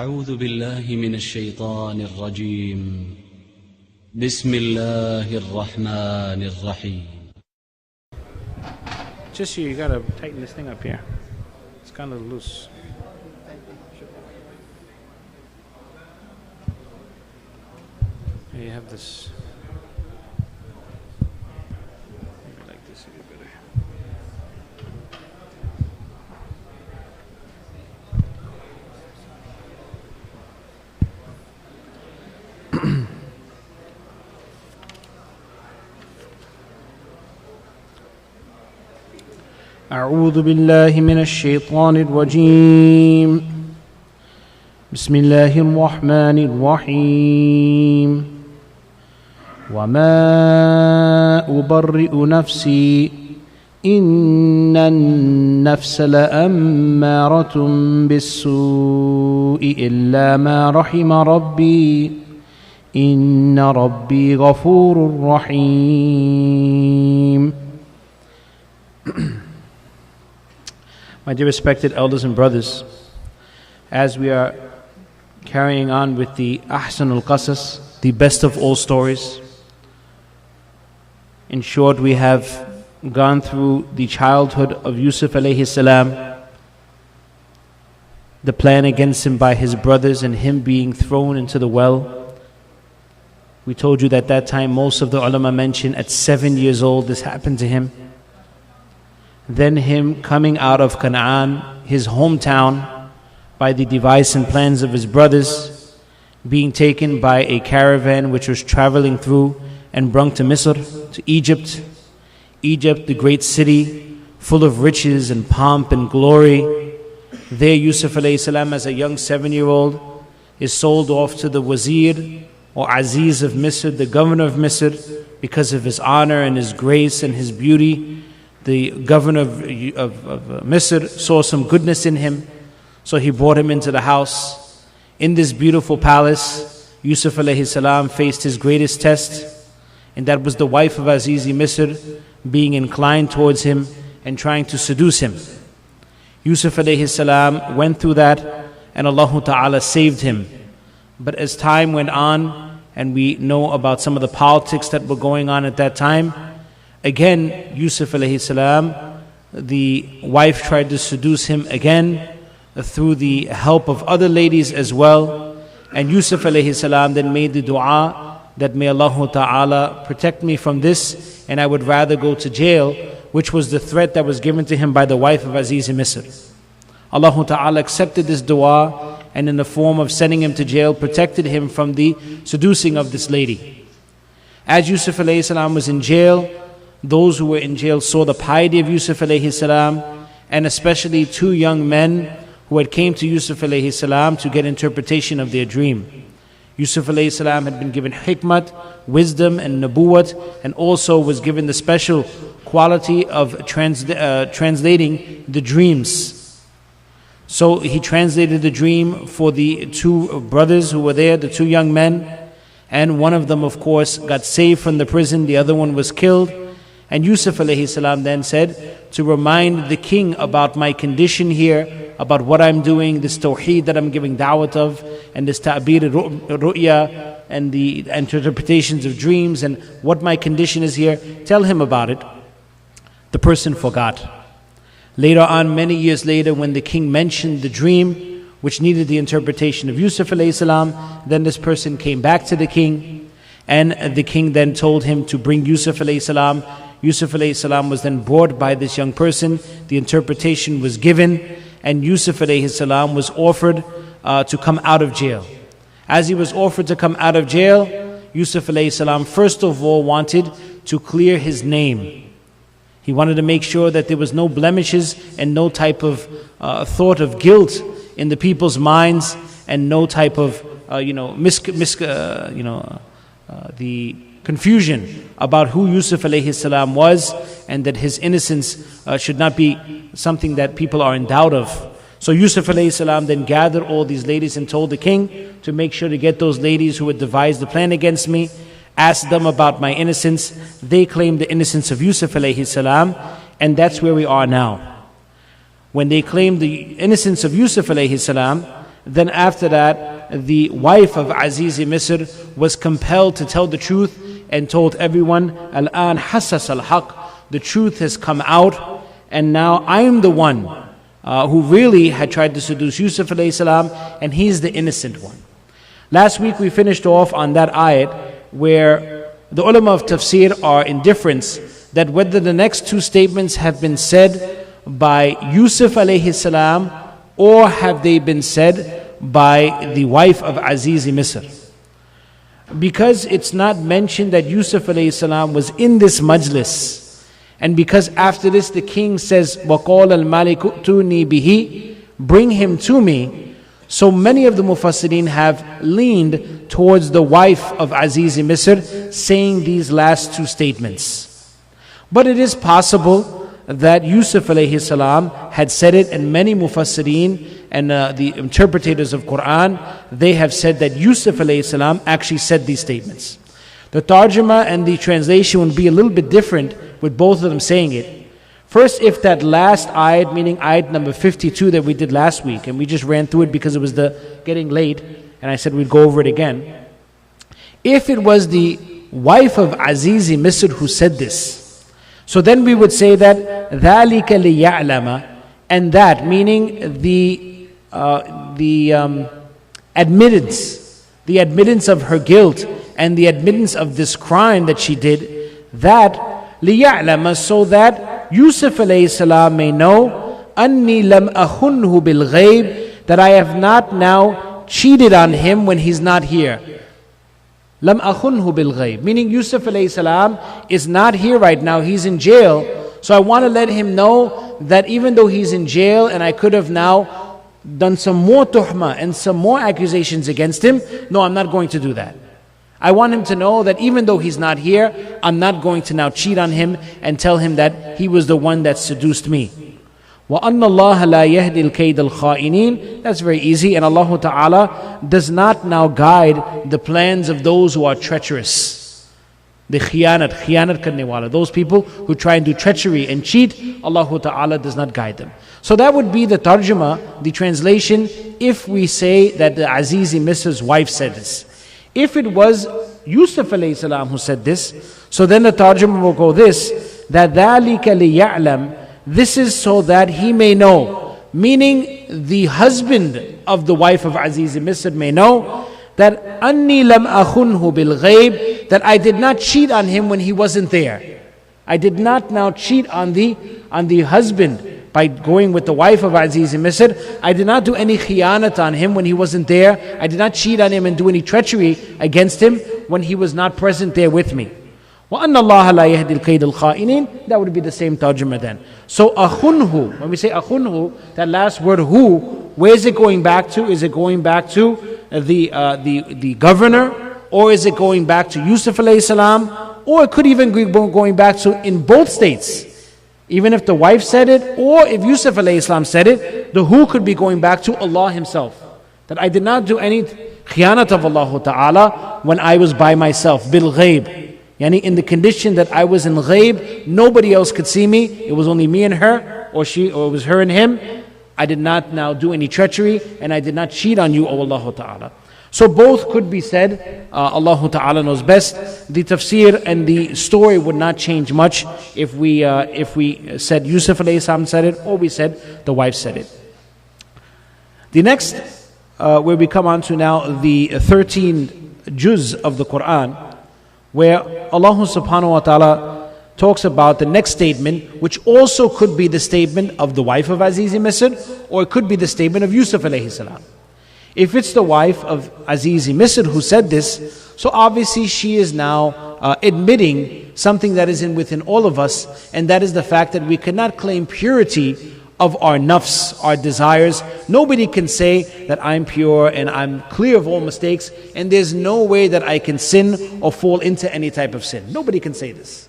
أعوذ بالله من الشيطان الرجيم بسم الله الرحمن الرحيم. Just you gotta tighten this thing up here. It's kind of loose. Here you have this. Maybe like this would be better. أعوذ بالله من الشيطان الرجيم بسم الله الرحمن الرحيم وما أبرئ نفسي إن النفس لأمارة بالسوء إلا ما رحم ربي إن ربي غفور رحيم. My dear respected elders and brothers, as we are carrying on with the Ahsan al-Qasas, the best of all stories, in short, we have gone through the childhood of Yusuf alayhi salam, the plan against him by his brothers and him being thrown into the well. We told you that that time most of the ulama mentioned at 7 years old this happened to him. Then him coming out of Canaan, his hometown, by the device and plans of his brothers, being taken by a caravan which was traveling through and brought to Misr, to Egypt. Egypt, the great city, full of riches and pomp and glory. There Yusuf alayhi salam, as a young 7-year-old, is sold off to the Wazir or Aziz of Misr, the governor of Misr, because of his honor and his grace and his beauty. The governor of Misr saw some goodness in him, so he brought him into the house. In this beautiful palace, Yusuf alayhi salam faced his greatest test, and that was the wife of Azizi Misr being inclined towards him and trying to seduce him. Yusuf alayhi salam went through that, and Allah Ta'ala saved him. But as time went on, and we know about some of the politics that were going on at that time, again, Yusuf alayhi salam, the wife tried to seduce him again through the help of other ladies as well. And Yusuf alayhi salam then made the dua that may Allah Ta'ala protect me from this, and I would rather go to jail, which was the threat that was given to him by the wife of Aziz Misr. Allah Ta'ala accepted this dua, and in the form of sending him to jail, protected him from the seducing of this lady. As Yusuf alayhi salam was in jail, those who were in jail saw the piety of Yusuf alayhi salam, and especially 2 young men who had came to Yusuf alayhi salam to get interpretation of their dream. Yusuf alayhi salam had been given hikmat, wisdom and nabuwat, and also was given the special quality of translating the dreams. So he translated the dream for the 2 brothers who were there, the 2 young men, and one of them of course got saved from the prison, the other one was killed. And Yusuf alayhi salam then said to remind the king about my condition here, about what I'm doing, this tawheed that I'm giving da'wat of, and this ta'bir ru'ya, and the interpretations of dreams, and what my condition is here. Tell him about it. The person forgot. Later on, many years later, when the king mentioned the dream, which needed the interpretation of Yusuf alayhi salam, then this person came back to the king, and the king then told him to bring Yusuf alayhi salam. Yusuf alayhi salam was then brought by this young person, the interpretation was given, and Yusuf alayhi salam was offered to come out of jail. As he was offered to come out of jail, Yusuf alayhi salam first of all wanted to clear his name. He wanted to make sure that there was no blemishes and no type of thought of guilt in the people's minds, and no type of the confusion about who Yusuf alayhi salam was, and that his innocence should not be something that people are in doubt of. So Yusuf alayhi salam then gathered all these ladies and told the king to make sure to get those ladies who had devised the plan against me, asked them about my innocence. They claimed the innocence of Yusuf alayhi salam, and that's where we are now. When they claimed the innocence of Yusuf alayhi salam, then after that, the wife of Aziz Misr was compelled to tell the truth and told everyone, Al-an hassas al-haq, the truth has come out, and now I'm the one who really had tried to seduce Yusuf alayhi salam, and he's the innocent one. Last week we finished off on that ayat where the ulama of tafsir are in difference that whether the next two statements have been said by Yusuf alayhi salam or have they been said by the wife of Aziz Misr. Because it's not mentioned that Yusuf alayhi salam was in this majlis, and because after this the king says, وَقَالَ الْمَالِكُ ائْتُونِي بِهِ, bring him to me, so many of the mufassirin have leaned towards the wife of Aziz Misr saying these last two statements. But it is possible that Yusuf alayhi salam had said it, and many mufassirin and the interpreters of Quran, they have said that Yusuf alayhi salam actually said these statements. The tarjuma and the translation would be a little bit different with both of them saying it. First, if that last ayat, meaning ayat number 52 that we did last week, and we just ran through it because it was getting late, and I said we'd go over it again. If it was the wife of Aziz Misr who said this, so then we would say that ذَلِكَ لِيَعْلَمَ, and that, meaning the admittance of her guilt and the admittance of this crime that she did, that لِيَعْلَمَ, so that Yusuf alayhi salam may know أَنِّي لَمْ أَخُنْهُ بِالْغَيْبِ, that I have not now cheated on him when he's not here. لَمْ أَخُنْهُ بِالْغَيْبِ, meaning Yusuf alayhi salam is not here right now, he's in jail. So I want to let him know that even though he's in jail and I could have now done some more tuhma and some more accusations against him, no, I'm not going to do that. I want him to know that even though he's not here, I'm not going to now cheat on him and tell him that he was the one that seduced me. وَأَنَّ اللَّهَ لَا يَهْدِي الْكَيْدَ الْخَائِنِينَ, that's very easy, and Allah Ta'ala does not now guide the plans of those who are treacherous. The khiyanat karne wala, those people who try and do treachery and cheat, Allah Ta'ala does not guide them. So that would be the tarjuma, the translation, if we say that the Aziz Misr's wife said this. If it was Yusuf alayhi salam who said this, so then the tarjuma will go this, that ذَلِكَ لِيَعْلَمْ, this is so that he may know, meaning the husband of the wife of Aziz Misr may know, that أَنِّي لَمْ أَخُنْهُ بِالْغَيْبِ, that I did not cheat on him when he wasn't there. I did not now cheat on the husband by going with the wife of Aziz Misr. I did not do any khiyanat on him when he wasn't there. I did not cheat on him and do any treachery against him when he was not present there with me. وَأَنَّ اللَّهَ لَا يَهْدِي الْكَيْدَ الْخَائِنِينَ, that would be the same tarjuma then. So أَخُنْهُ, when we say أَخُنْهُ, that last word who, where is it going back to? Is it going back to the governor, or is it going back to Yusuf alayhi salam, or it could even be going back to in both states. Even if the wife said it, or if Yusuf alayhi salam said it, the who could be going back to Allah Himself. That I did not do any khiyanat of Allah Ta'ala when I was by myself, bil ghaib. Yani in the condition that I was in ghaib, nobody else could see me, it was only me and her, or it was her and him. I did not now do any treachery, and I did not cheat on you, O Allah Ta'ala. So both could be said, Allah Ta'ala knows best. The tafsir and the story would not change much if we said Yusuf alayhi salam said it, or we said the wife said it. The next, where we come on to now, the 13 juz of the Quran, where Allah Subhanahu wa Ta'ala talks about the next statement, which also could be the statement of the wife of Aziz Misr, or it could be the statement of Yusuf alayhi salam. If it's the wife of Aziz Misr who said this, so obviously she is now admitting something that is within all of us, and that is the fact that we cannot claim purity of our nafs, our desires. Nobody can say that I'm pure and I'm clear of all mistakes, and there's no way that I can sin or fall into any type of sin. Nobody can say this.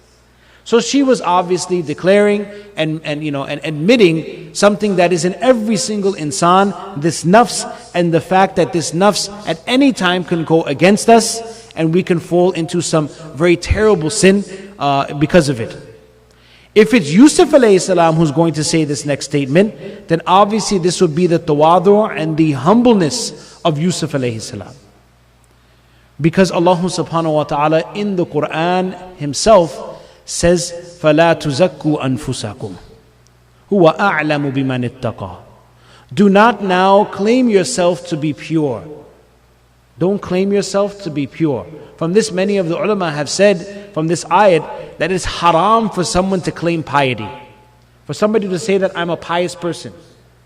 So she was obviously declaring and admitting something that is in every single insan, this nafs, and the fact that this nafs at any time can go against us, and we can fall into some very terrible sin because of it. If it's Yusuf alayhi salam who's going to say this next statement, then obviously this would be the tawadu and the humbleness of Yusuf alayhi salam. Because Allah subhanahu wa ta'ala in the Quran himself says, فَلَا تُزَكُّوا أَنفُسَكُمْ هُوَ أَعْلَمُ بِمَنِ اتَّقَى. Do not now claim yourself to be pure. Don't claim yourself to be pure. From this, many of the ulama have said from this ayat that it's haram for someone to claim piety. For somebody to say that I'm a pious person,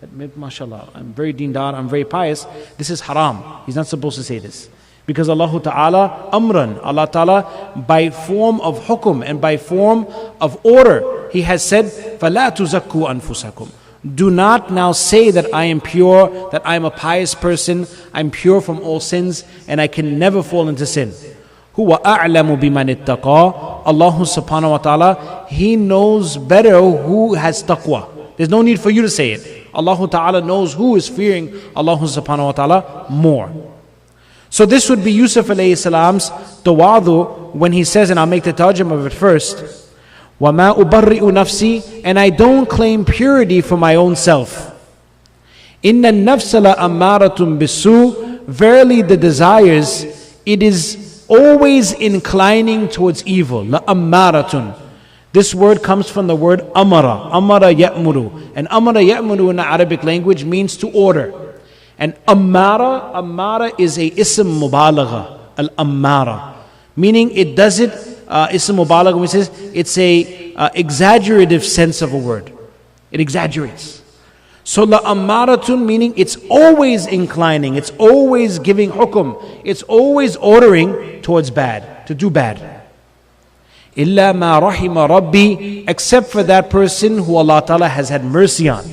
that mashallah, I'm very deendar, I'm very pious, this is haram. He's not supposed to say this. Because Allah Ta'ala, amran, Allah Ta'ala, by form of hukum and by form of order, He has said, فَلَا تُزَكُّوا أَنفُسَكُمْ. Do not now say that I am pure, that I am a pious person, I'm pure from all sins, and I can never fall into sin. Huwa a'lamu biman ittaqa. Allah subhanahu wa ta'ala, He knows better who has taqwa. There's no need for you to say it. Allah ta'ala knows who is fearing Allah subhanahu wa ta'ala more. So this would be Yusuf alayhi salam's tawadu when he says, and I'll make the tarjum of it first, وَمَا أُبَرِّئُ نَفْسِي, and I don't claim purity for my own self. إِنَّ النَّفْسَ لَأَمَّارَةٌ بِالسُّوءِ. Verily the desires, it is always inclining towards evil. لَأَمَّارَةٌ. This word comes from the word amara. Amara ya'muru. And amara ya'muru in the Arabic language means to order. And ammara is a ism mubalagha. Al-ammara. Meaning it does it, ism mubalagha, when it says it's a exaggerative sense of a word. It exaggerates. So la ammaratun meaning it's always inclining, it's always giving hukum, it's always ordering towards bad, to do bad. Illa ma rahima rabbi, except for that person who Allah Ta'ala has had mercy on.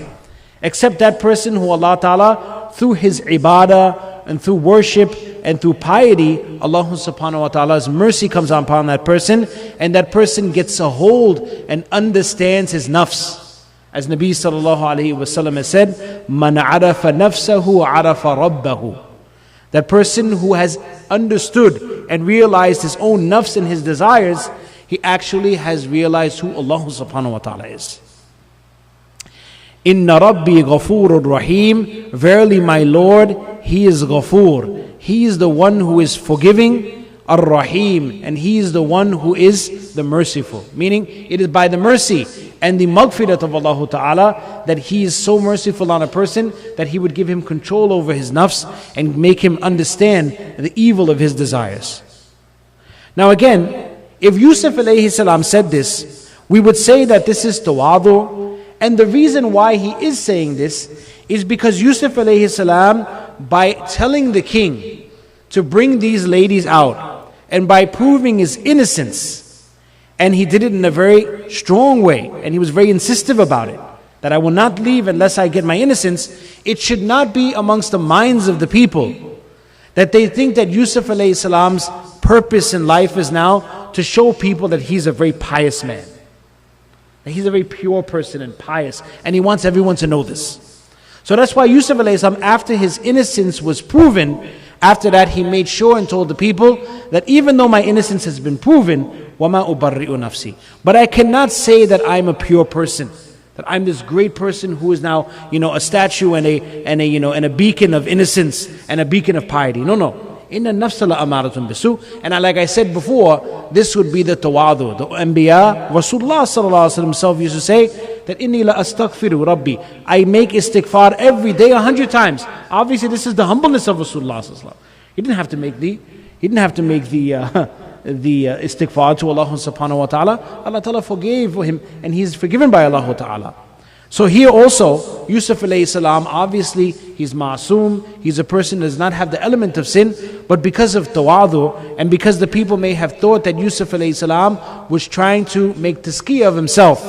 Except that person who Allah Ta'ala, through his ibadah and through worship and through piety, Allah subhanahu wa ta'ala's mercy comes upon that person, and that person gets a hold and understands his nafs. As Nabi sallallahu alayhi wa sallam has said, Man arafa nafsahu arafa rabbahu. That person who has understood and realized his own nafs and his desires, he actually has realized who Allah subhanahu wa ta'ala is. Inna Rabbi Ghafurur Rahim. Verily my Lord, He is Ghafur. He is the one who is forgiving, Ar-Rahim, and He is the one who is the merciful. Meaning, it is by the mercy and the maghfirat of Allah Ta'ala that He is so merciful on a person that He would give him control over his nafs and make him understand the evil of his desires. Now again, if Yusuf alayhi salam said this, we would say that this is tawadu. And the reason why he is saying this is because Yusuf alayhi salam, by telling the king to bring these ladies out, and by proving his innocence, and he did it in a very strong way, and he was very insistent about it, that I will not leave unless I get my innocence, it should not be amongst the minds of the people that they think that Yusuf alayhi salam's purpose in life is now to show people that he's a very pious man. He's a very pure person and pious, and he wants everyone to know this. So that's why Yusuf alayhi salam, after his innocence was proven, after that he made sure and told the people that even though my innocence has been proven, وَمَا أُبَرِّئُ نَفْسِي, but I cannot say that I'm a pure person, that I'm this great person who is now, a statue and a beacon of innocence and a beacon of piety. No. Inna nafsa la amaratun bisu. And like I said before, this would be the tawadu. The Anbiya, Rasulullah sallallahu alaihi wasallam himself used to say that inni la astaghfiru Rabbi. I make istighfar every day 100 times. Obviously, this is the humbleness of Rasulullah sallallahu alaihi wasallam. He didn't have to make the istighfar to Allah subhanahu wa ta'ala. Allah ta'ala forgave him, and he is forgiven by Allah ta'ala. So here also, Yusuf alayhi salam, obviously he's ma'asum, he's a person that does not have the element of sin, but because of tawadu, and because the people may have thought that Yusuf alayhi salam was trying to make tazkiyah of himself,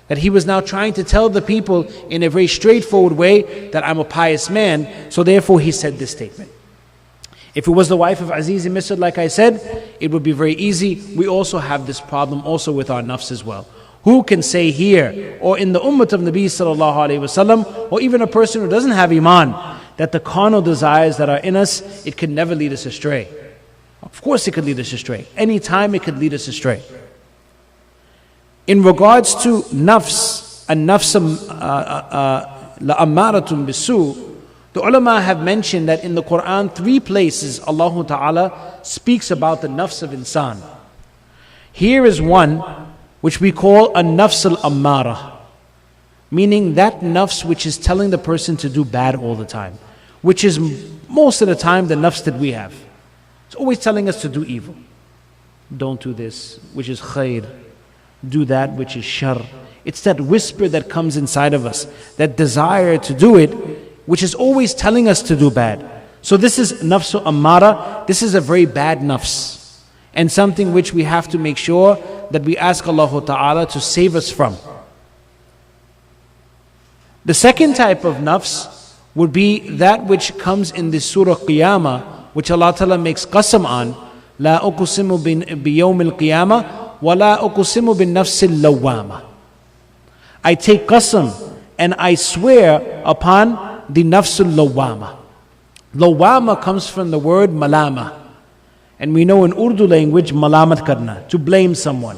that he was now trying to tell the people in a very straightforward way that I'm a pious man, so therefore he said this statement. If it was the wife of Aziz in Misr, like I said, it would be very easy. We also have this problem also with our nafs as well. Who can say here, or in the ummah of Nabi sallallahu alayhi wasallam, or even a person who doesn't have iman, that the carnal desires that are in us, it can never lead us astray? Of course it could lead us astray. Anytime it could lead us astray. In regards to nafs, and nafs la'ammaratun bisu, the ulama have mentioned that in the Quran 3 places Allah Ta'ala speaks about the nafs of insan. Here is one which we call a nafs al-ammara, meaning that nafs which is telling the person to do bad all the time, which is most of the time the nafs that we have. It's always telling us to do evil. Don't do this, which is khair. Do that, which is shar. It's that whisper that comes inside of us, that desire to do it, which is always telling us to do bad. So this is nafsu ammara. This is a very bad nafs, and something which we have to make sure that we ask Allah Ta'ala to save us from. The second type of nafs would be that which comes in the Surah Qiyamah, which Allah Ta'ala makes qasam on. La uqsimu biyawm al-qiyamah wa la uqsimu bin nafs al-lawwama. I take qasam and I swear upon the nafs al-lawwama. Lawwama comes from the word malama. And we know in Urdu language, malamat karna, to blame someone.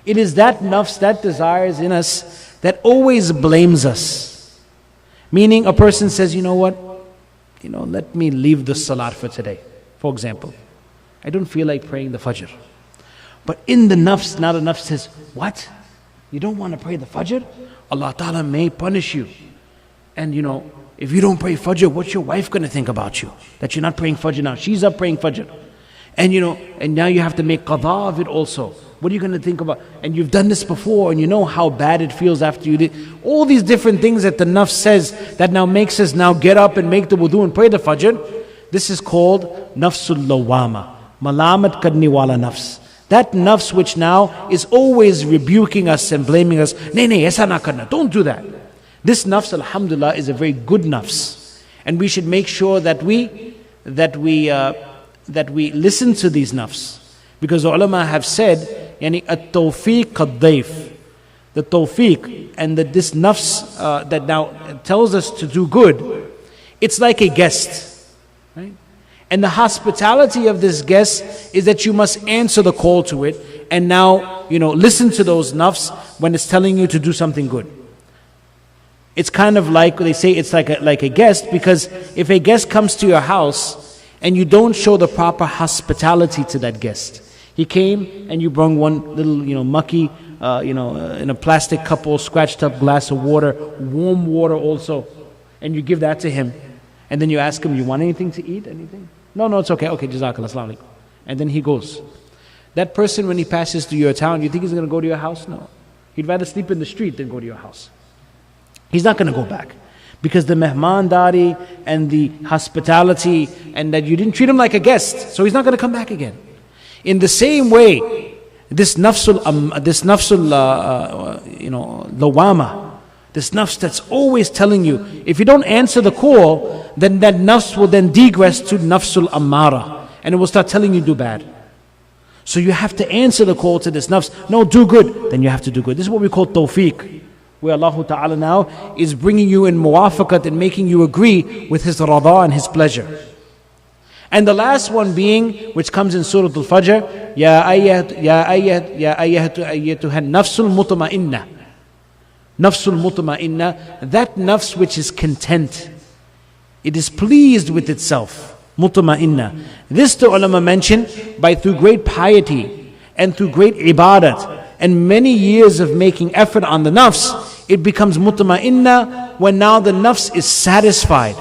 It is that nafs, that desires in us, that always blames us. Meaning a person says, you know what? Let me leave the salat for today. For example, I don't feel like praying the fajr. But in the nafs, now the nafs says, what? You don't want to pray the fajr? Allah Ta'ala may punish you. And if you don't pray fajr, what's your wife going to think about you? That you're not praying fajr now. She's up praying fajr. And and now you have to make qadha of it also. What are you going to think about? And you've done this before, and you know how bad it feels after you did. All these different things that the nafs says that now makes us now get up and make the wudu and pray the fajr. This is called nafsul lawama. Malamat karni wala nafs. That nafs which now is always rebuking us and blaming us. Nahi, aisa na karna. Don't do that. This nafs, alhamdulillah, is a very good nafs. And we should make sure that we listen to these nafs. Because the ulama have said, yani at-tawfiq qad-dayf. The tawfiq and this nafs that now tells us to do good, it's like a guest. Right? And the hospitality of this guest is that you must answer the call to it and now, listen to those nafs when it's telling you to do something good. It's kind of like, they say it's like a guest, because if a guest comes to your house and you don't show the proper hospitality to that guest, he came and you brought one little, mucky, in a plastic cup or scratched up glass of water, warm water also, and you give that to him. And then you ask him, you want anything to eat? Anything? No, it's okay. Okay, jazakallah, assalamu alaikum. And then he goes. That person, when he passes through your town, you think he's going to go to your house? No. He'd rather sleep in the street than go to your house. He's not going to go back. Because the mehmandari and the hospitality, and that you didn't treat him like a guest, so he's not going to come back again. In the same way, this nafsul lawama, this nafs that's always telling you, if you don't answer the call, then that nafs will then digress to nafsul ammara, and it will start telling you do bad. So you have to answer the call to this nafs. No, do good. Then you have to do good. This is what we call tawfiq, where Allah Ta'ala now is bringing you in muwafaqat and making you agree with His rada and His pleasure. And the last one being, which comes in Surah Al-Fajr, Ya ayyatuha nafsul mutma'inna. Nafsul mutma'inna, that nafs which is content. It is pleased with itself. Mutma'inna. This the ulama mention by through great piety and through great ibadat and many years of making effort on the nafs, it becomes mutma'inna when now the nafs is satisfied.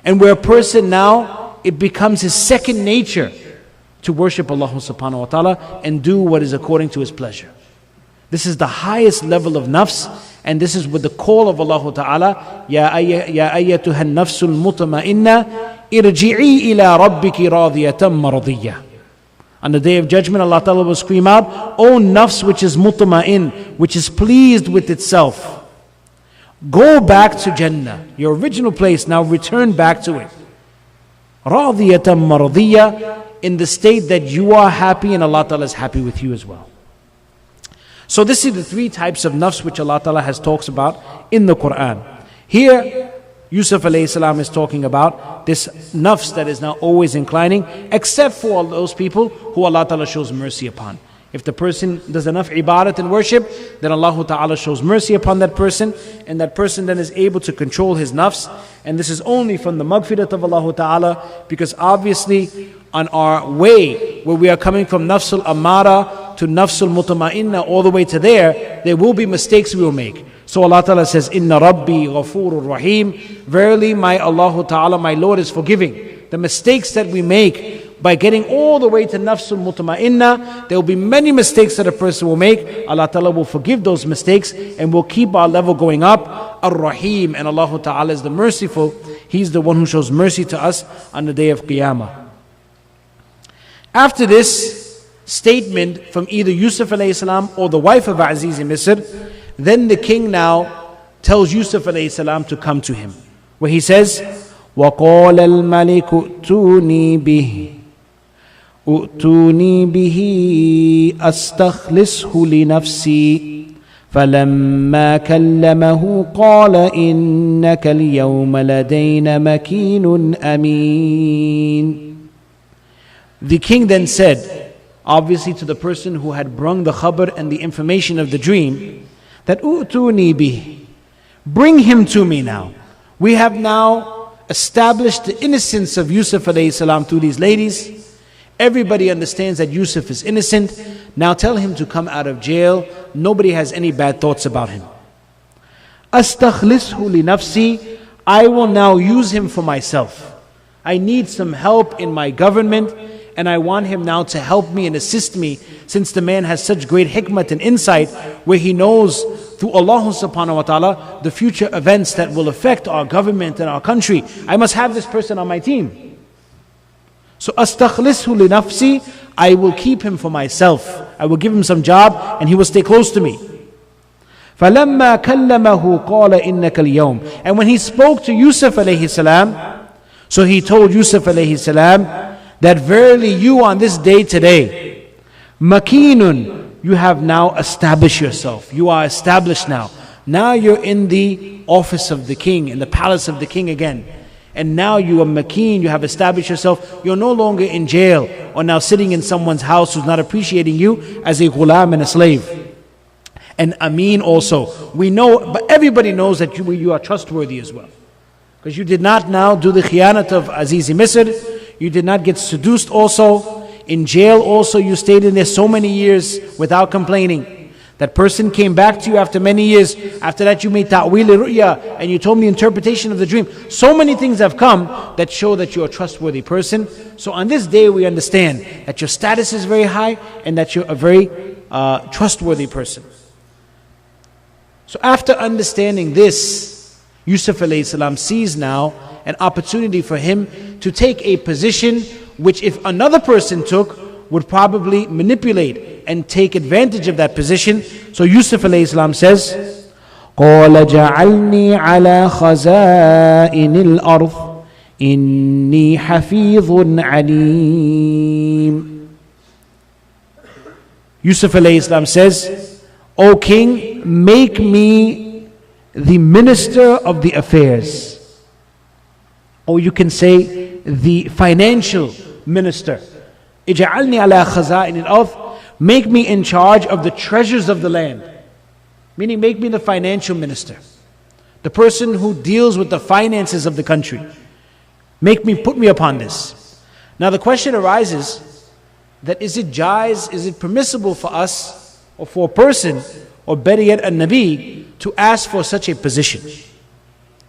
And where a person now, it becomes his second nature to worship Allah subhanahu wa ta'ala and do what is according to His pleasure. This is the highest level of nafs, and this is with the call of Allah Ta'ala, Ya ayyatuha nafsul mutma'inna irji'i ila rabbiki radiyatan maradiyya. On the Day of Judgment, Allah Ta'ala will scream out, O nafs which is mutma'in, which is pleased with itself, go back to Jannah, your original place, now return back to it. Radiyatan maradiyya, in the state that you are happy and Allah Ta'ala is happy with you as well. So this is the three types of nafs which Allah Ta'ala has talks about in the Quran. Here, Yusuf alayhi salam is talking about this nafs that is now always inclining, except for all those people who Allah Ta'ala shows mercy upon. If the person does enough ibadat and worship, then Allah Ta'ala shows mercy upon that person, and that person then is able to control his nafs. And this is only from the maghfirat of Allah Ta'ala, because obviously on our way, where we are coming from nafsul amara to nafsul mutma'inna, all the way to there will be mistakes we will make. So Allah Ta'ala says, Inna Rabbi Ghafurur Rahim. Verily my Allah Ta'ala, my Lord, is forgiving. The mistakes that we make by getting all the way to nafsul mutma'inna, there will be many mistakes that a person will make. Allah Ta'ala will forgive those mistakes and will keep our level going up. Ar-Rahim, and Allah Ta'ala is the merciful. He's the one who shows mercy to us on the day of Qiyamah. After this statement from either Yusuf alayhi salam or the wife of Aziz Misr, then the king now tells Yusuf alayhi salam to come to him, where he says, وَقَالَ الْمَلِكُ ائتوني به أستخلصه لنفسي فلما كلمه قال إنك اليوم لدينا مكين أمين. The king then said, obviously to the person who had brung the khabar and the information of the dream, that ائتوني به, bring him to me now. We have now established the innocence of Yusuf alayhi salam through these ladies. Everybody understands that Yusuf is innocent. Now tell him to come out of jail. Nobody has any bad thoughts about him. أستخلصه لنفسي, I will now use him for myself. I need some help in my government, and I want him now to help me and assist me, since the man has such great hikmat and insight, where he knows through Allah subhanahu wa ta'ala the future events that will affect our government and our country. I must have this person on my team. So astakhlishu li nafsi, I will keep him for myself. I will give him some job and he will stay close to me. فَلَمَّا كَلَّمَهُ قَالَ إِنَّكَ الْيَوْمِ. And when he spoke to Yusuf alayhi salam, so he told Yusuf alayhi salam that verily you on this day today, makinun, you have now established yourself. You are established now. Now you're in the office of the king, in the palace of the king again. And now you are makeen, you have established yourself. You're no longer in jail or now sitting in someone's house who's not appreciating you as a ghulam and a slave. And ameen also. We know, but everybody knows that you are trustworthy as well. Because you did not now do the khiyanat of Aziz Misr. You did not get seduced also. In jail also, you stayed in there so many years without complaining. That person came back to you after many years. After that you made ta'wil ru'ya and you told me the interpretation of the dream. So many things have come that show that you're a trustworthy person. So on this day we understand that your status is very high and that you're a very trustworthy person. So after understanding this, Yusuf alayhi salam sees now an opportunity for him to take a position which if another person took, would probably manipulate and take advantage of that position. So Yusuf alayhi salam says, قَالَ جَعَلْنِي عَلَى خَزَائِنِ الْأَرْضِ إِنِّي حَفِيظٌ عَلِيمٌ. Yusuf alayhi salam says, O king, make me the minister of the affairs. Or you can say the financial minister. اجعلني على خزائن الأرض, make me in charge of the treasures of the land. Meaning make me the financial minister, the person who deals with the finances of the country. Put me upon this. Now the question arises that is it jaiz, is it permissible for us or for a person, or better yet a Nabi, to ask for such a position?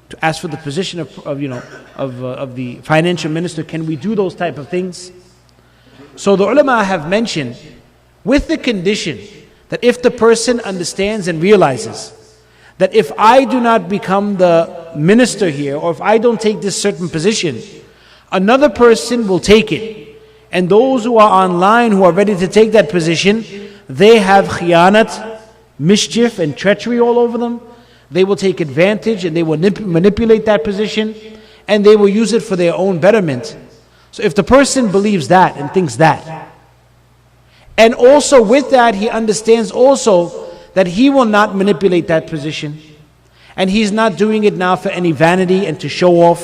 To ask for the position of the financial minister. Can we do those type of things? So the ulama have mentioned, with the condition that if the person understands and realizes that if I do not become the minister here, or if I don't take this certain position, another person will take it. And those who are online who are ready to take that position, they have khiyanat, mischief and treachery all over them. They will take advantage and they will manipulate that position and they will use it for their own betterment. So if the person believes that and thinks that, and also with that he understands also that he will not manipulate that position, and he's not doing it now for any vanity and to show off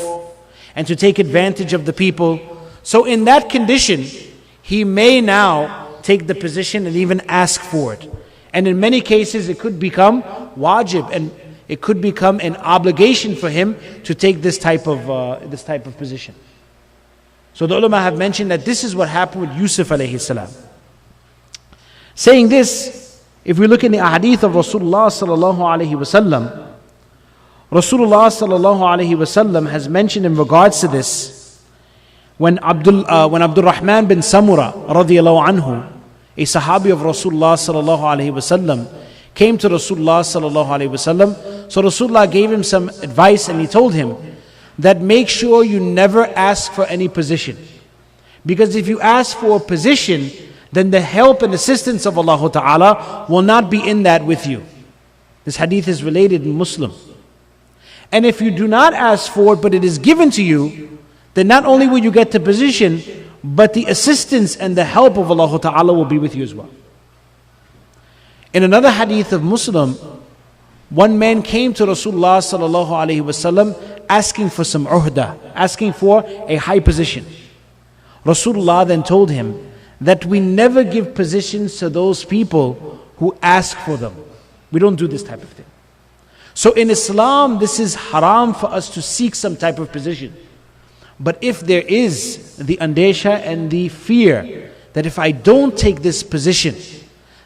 and to take advantage of the people. So in that condition, he may now take the position and even ask for it. And in many cases it could become wajib, and it could become an obligation for him to take this type of position. So the ulama have mentioned that this is what happened with Yusuf alayhi salam. Saying this, if we look in the ahadith of Rasulullah sallallahu alayhi wasallam, Rasulullah sallallahu alayhi wasallam has mentioned in regards to this, when Abdul Rahman bin Samura radiyallahu anhu, a sahabi of Rasulullah sallallahu alayhi wasallam, came to Rasulullah sallallahu alayhi wasallam. So Rasulullah gave him some advice, and he told him that make sure you never ask for any position, because if you ask for a position, then the help and assistance of Allah Ta'ala will not be in that with you. This hadith is related in Muslim. And if you do not ask for it, but it is given to you, then not only will you get the position, but the assistance and the help of Allah Ta'ala will be with you as well. In another hadith of Muslim, one man came to Rasulullah sallallahu alaihi wasallam asking for some uhda, asking for a high position. Rasulullah then told him that we never give positions to those people who ask for them. We don't do this type of thing. So in Islam, this is haram for us to seek some type of position. But if there is the andesha and the fear that if I don't take this position,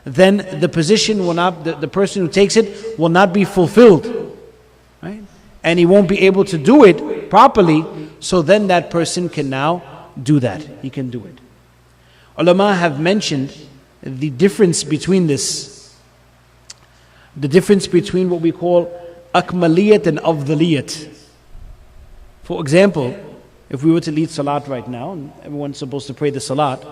then the position will not, the person who takes it will not be fulfilled, right? And he won't be able to do it properly, so then that person can now do that. He can do it. Ulama have mentioned the difference between this, the difference between what we call akmaliyat and afdaliyat. For example, if we were to lead salat right now, and everyone's supposed to pray the salat,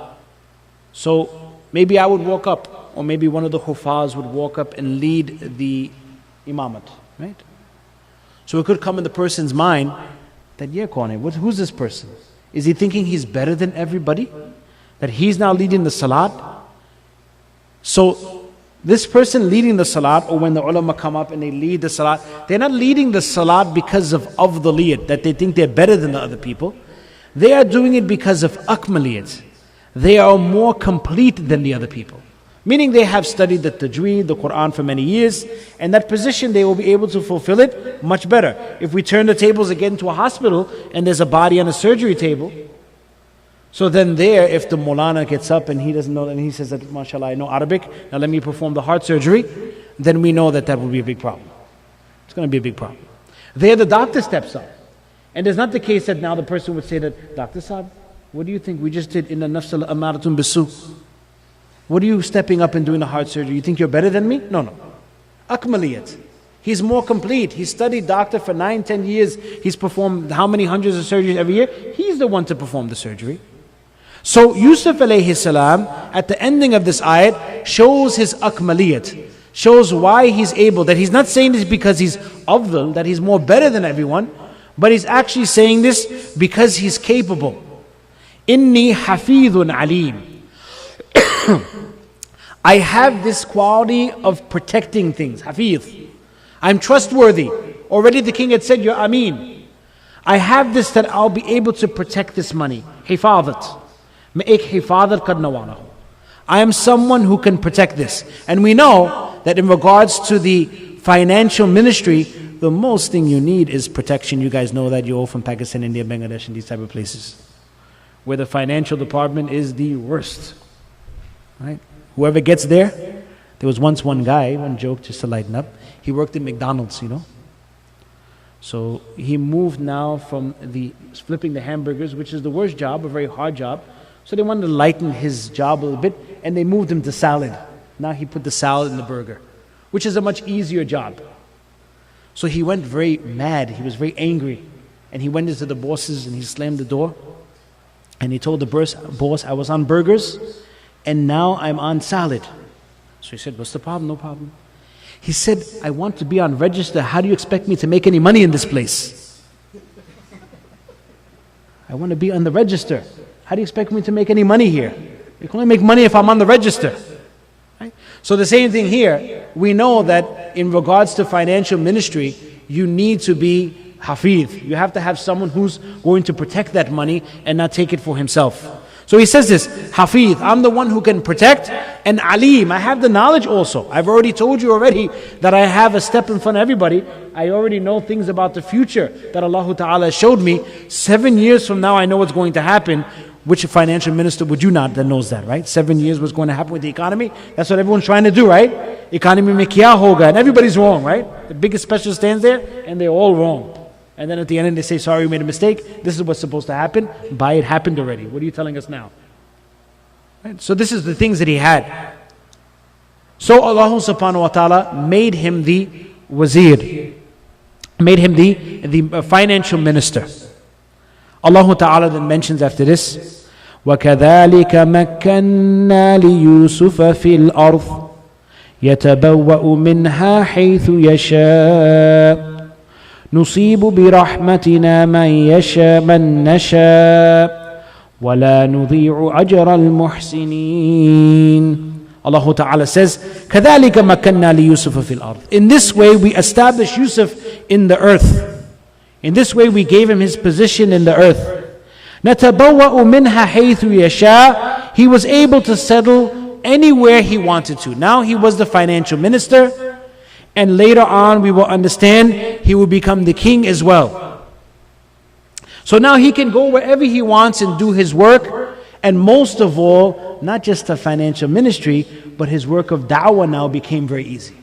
so maybe I would walk up, or maybe one of the hufaz would walk up and lead the imamat, right? So it could come in the person's mind that, yeah, who's this person? Is he thinking he's better than everybody? That he's now leading the salat? So this person leading the salat, or when the ulama come up and they lead the salat, they're not leading the salat because of afdaliyat, that they think they're better than the other people. They are doing it because of akmaliyat. They are more complete than the other people. Meaning they have studied the tajweed, the Quran for many years, and that position they will be able to fulfill it much better. If we turn the tables again to a hospital and there's a body on a surgery table, so then there, if the Maulana gets up and he doesn't know, and he says that, mashallah, I know Arabic, now let me perform the heart surgery, then we know that that will be a big problem. It's going to be a big problem. There the doctor steps up. And it's not the case that now the person would say that, Dr. Saab, what do you think? We just did inna nafsal amaratun bisu. What are you stepping up and doing the heart surgery? You think you're better than me? No. Akmaliyat. He's more complete. He's studied doctor for 9-10 years. He's performed how many hundreds of surgeries every year? He's the one to perform the surgery. So Yusuf alayhi salam, at the ending of this ayat, shows his akmaliyat. Shows why he's able. That he's not saying this because he's afdal, that he's more better than everyone, but he's actually saying this because he's capable. Inni hafidhun alim. I have this quality of protecting things, hafidh. I'm trustworthy. Already the king had said, you're ameen. I have this that I'll be able to protect this money. Hifadhat. I am someone who can protect this. And we know that in regards to the financial ministry, the most thing you need is protection. You guys know that, you're all from Pakistan, India, Bangladesh, and these type of places, where the financial department is the worst. Right? Whoever gets there, there was once one guy, one joke just to lighten up, he worked in McDonald's, So he moved now from the flipping the hamburgers, which is the worst job, a very hard job. So they wanted to lighten his job a little bit, and they moved him to salad. Now he put the salad in the burger, which is a much easier job. So he went very mad, he was very angry, and he went into the bosses and he slammed the door, and he told the boss, I was on burgers, and now I'm on salad. So he said, what's the problem? No problem. He said, I want to be on register. How do you expect me to make any money in this place? I want to be on the register. How do you expect me to make any money here? You can only make money if I'm on the register. Right? So the same thing here. We know that in regards to financial ministry, you need to be hafidh. You have to have someone who's going to protect that money and not take it for himself. So he says this, Hafiz, I'm the one who can protect, and Alim, I have the knowledge also. I've already told you already that I have a step in front of everybody. I already know things about the future that Allah Ta'ala showed me. 7 years from now I know what's going to happen. Which financial minister would you not that knows that, right? 7 years what's going to happen with the economy? That's what everyone's trying to do, right? Economy mein kya hoga, and everybody's wrong, right? The biggest specialist stands there and they're all wrong. And then at the end they say, sorry, we made a mistake. This is what's supposed to happen. By it happened already. What are you telling us now? Right? So this is the things that he had. So Allah subhanahu wa ta'ala made him the wazir. Made him the financial minister. Allah Ta'ala then mentions after this, وَكَذَلِكَ مَكَّنَّا لِيُوسُفَ فِي الْأَرْضِ يَتَبَوَّأُ مِنْهَا حَيْثُ يَشَاءُ نصيب برحمتنا من نشاء ولا نضيع أجر المحسنين. Allah Ta'ala says, كَذَلِكَ مَكَّنَّا لِيُوسُفَ فِي الْأَرْضِ. In this way we established Yusuf in the earth. In this way we gave him his position in the earth. نَتَبَوَّأُ مِنْهَا حَيْثُ يَشَاءُ. He was able to settle anywhere he wanted to. Now he was the financial minister. And later on we will understand he will become the king as well. So now he can go wherever he wants and do his work. And most of all, not just the financial ministry, but his work of da'wah now became very easy.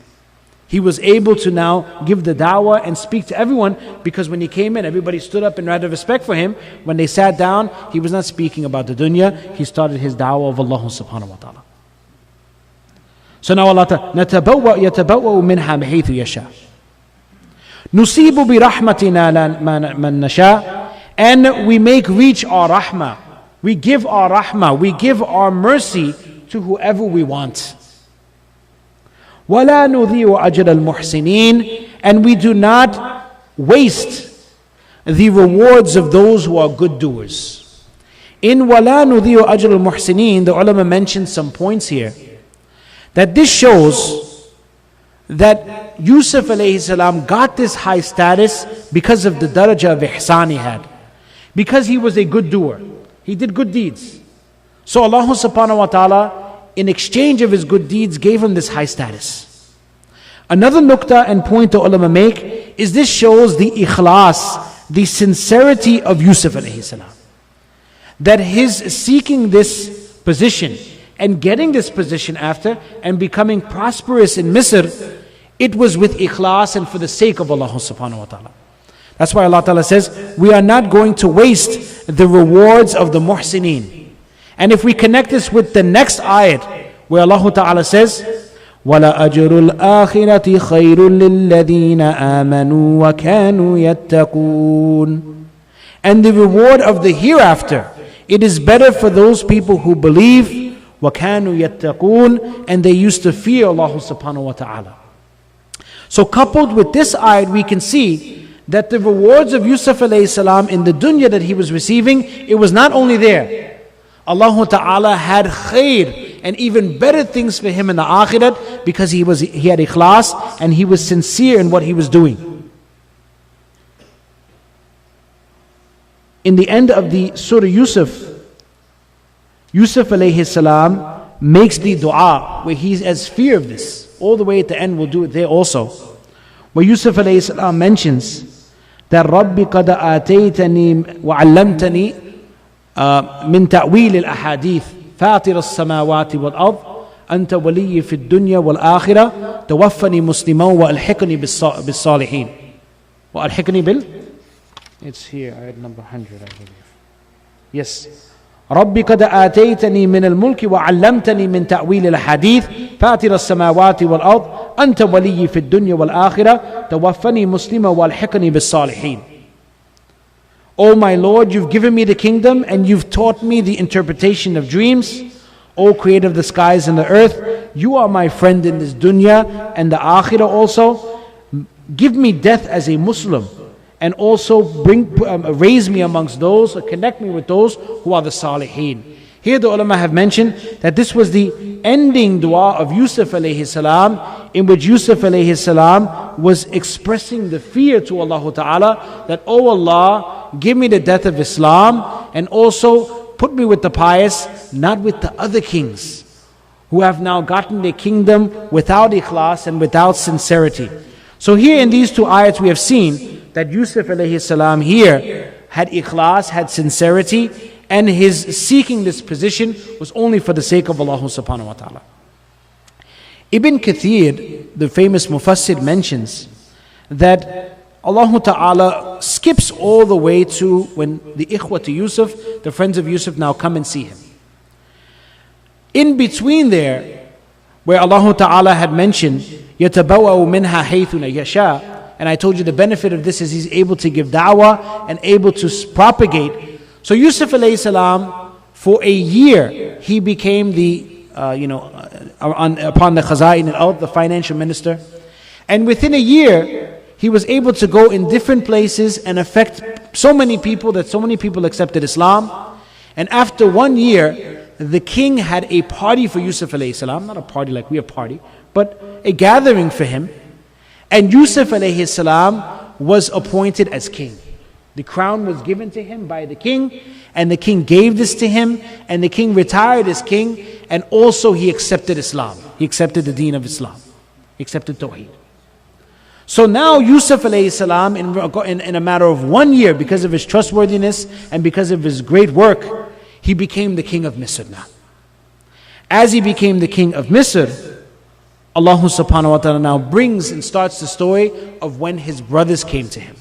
He was able to now give the da'wah and speak to everyone, because when he came in, everybody stood up and out of respect for him. When they sat down, he was not speaking about the dunya. He started his da'wah of Allah subhanahu wa ta'ala. So now Allah Ta'ala, يَتَبَوَّأُ مِنْهَا بِحَيْثُ يَشَاءُ نُصِيبُ بِرَحْمَتِنَا مَنْ نَشَاءُ. And we make reach our rahmah. We give our rahmah, we give our mercy to whoever we want. وَلَا نُضِيعُ أَجْرَ الْمُحْسِنِينَ. And we do not waste the rewards of those who are good doers. In وَلَا نُضِيعُ أَجْرَ الْمُحْسِنِينَ, the ulama mentioned some points here. That this shows that Yusuf alayhi salam got this high status because of the daraja of ihsan he had. Because he was a good doer. He did good deeds. So Allah subhanahu wa ta'ala, in exchange of his good deeds, gave him this high status. Another nukta and point the ulama make is this shows the ikhlas, the sincerity of Yusuf alayhi salam. That his seeking this position and getting this position after and becoming prosperous in Misr, it was with ikhlas and for the sake of Allah subhanahu wa ta'ala. That's why Allah Ta'ala says, we are not going to waste the rewards of the muhsineen. And if we connect this with the next ayat, where Allah Ta'ala says, وَلَأَجْرُ الْآخِرَةِ خَيْرٌ لِلَّذِينَ آمَنُوا وَكَانُوا يَتَّقُونَ. And the reward of the hereafter, it is better for those people who believe, وَكَانُوا يَتَّقُونَ, and they used to fear Allah subhanahu wa ta'ala. So coupled with this ayat, we can see that the rewards of Yusuf alayhi salam in the dunya that he was receiving, it was not only there. Allah Ta'ala had khair and even better things for him in the akhirat, because he had ikhlas and he was sincere in what he was doing. In the end of the Surah Yusuf alayhi salam makes the dua where he has fear of this. All the way at the end, we'll do it there also. Where Yusuf alayhi salam mentions that رَبِّ قَدْ آتَيْتَنِي وَعَلَّمْتَنِي من تأويل الأحاديث فاطر السماوات والأرض أنت ولي في الدنيا والآخرة توفني مسلما وألحقني بالصالحين وألحقني It's here, ayat number 100 I believe. Yes. رب قد آتيتني من الملك وعلمتني من تأويل الحديث فاطر السماوات والأرض أنت ولي في الدنيا والآخرة توفني مسلما والحقني بالصالحين. O my Lord, you've given me the kingdom and you've taught me the interpretation of dreams. O creator of the skies and the earth, you are my friend in this dunya and the akhirah also. Give me death as a Muslim and also raise me amongst those, or connect me with those who are the salihin. Here the ulama have mentioned that this was the ending dua of Yusuf alayhi salam, in which Yusuf alayhi salam was expressing the fear to Allah Ta'ala that, oh Allah, give me the death of Islam and also put me with the pious, not with the other kings who have now gotten their kingdom without ikhlas and without sincerity. So here in these two ayats we have seen that Yusuf alayhi salam here had ikhlas, had sincerity, and his seeking this position was only for the sake of Allah subhanahu wa ta'ala. Ibn Kathir, the famous Mufassir, mentions that Allah Ta'ala skips all the way to when the ikhwa to Yusuf, the friends of Yusuf, now come and see him. In between there, where Allah Ta'ala had mentioned, يَتَبَوَّأُ مِنْهَا حَيْثُ يَشَاءُ, and I told you the benefit of this is he's able to give da'wah and able to propagate. So Yusuf alayhi salam, for a year, he became the, upon the Khaza'in al-Ard, the financial minister. And within a year, he was able to go in different places and affect so many people that so many people accepted Islam. And after 1 year, the king had a party for Yusuf alayhi salam, not a party like we a party, but a gathering for him. And Yusuf alayhi salam was appointed as king. The crown was given to him by the king, and the king gave this to him, and the king retired as king, and also he accepted Islam. He accepted the deen of Islam. He accepted Tawheed. So now Yusuf alayhi salam, in a matter of 1 year, because of his trustworthiness and because of his great work, he became the king of Misr now. As he became the king of Misr, Allah subhanahu wa ta'ala now brings and starts the story of when his brothers came to him.